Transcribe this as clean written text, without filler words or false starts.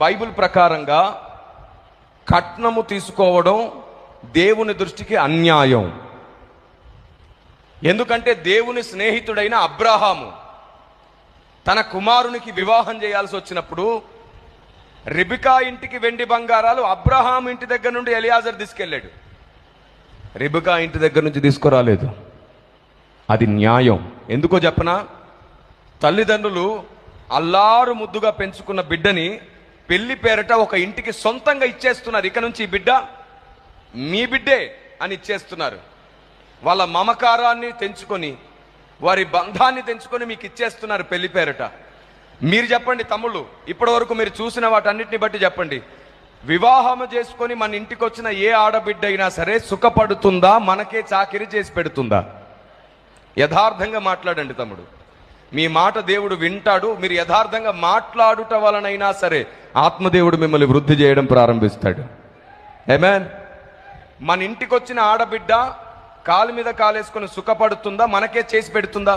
Bible ప్రకారంగా కట్నము తీసుకోవడం దేవుని దృష్టికి అన్యాయం. ఎందుకంటే దేవుని స్నేహితుడైన అబ్రహాము తన కుమారునికి వివాహం చేయాల్సి వచ్చినప్పుడు రిబికా ఇంటికి వెండి బంగారాలు అబ్రహాం ఇంటి దగ్గర నుండి ఎలియాజర్ తీసుకెళ్ళాడు. రిబికా ఇంటి దగ్గర నుంచి తీసుకురాలేదు. అది న్యాయం. ఎందుకో చెప్పనా? తల్లిదండ్రులు అల్లారు ముద్దుగా పెంచుకున్న బిడ్డని పెళ్లి పేరట ఒక ఇంటికి సొంతంగా ఇచ్చేస్తున్నారు. ఇక నుంచి ఈ బిడ్డ మీ బిడ్డే అని ఇచ్చేస్తున్నారు. వాళ్ళ మమకారాన్ని తెంచుకొని, వారి బంధాన్ని తెంచుకొని మీకు ఇచ్చేస్తున్నారు పెళ్లి పేరట. మీరు చెప్పండి తమ్ముళ్ళు, ఇప్పటి వరకు మీరు చూసిన వాటన్నిటిని బట్టి చెప్పండి, వివాహం చేసుకొని మన ఇంటికి వచ్చిన ఏ ఆడబిడ్డ అయినా సరే సుఖపడుతుందా? మనకే చాకిరీ చేసి పెడుతుందా? యథార్థంగా మాట్లాడండి తమ్ముడు. మీ మాట దేవుడు వింటాడు. మీరు యథార్థంగా మాట్లాడుట వలనైనా సరే ఆత్మదేవుడు మిమ్మల్ని వృద్ధి చేయడం ప్రారంభిస్తాడు. ఆమేన్. మన ఇంటికి వచ్చిన ఆడబిడ్డ కాలు మీద కాలేసుకొని సుఖపడుతుందా? మనకే చేసి పెడుతుందా?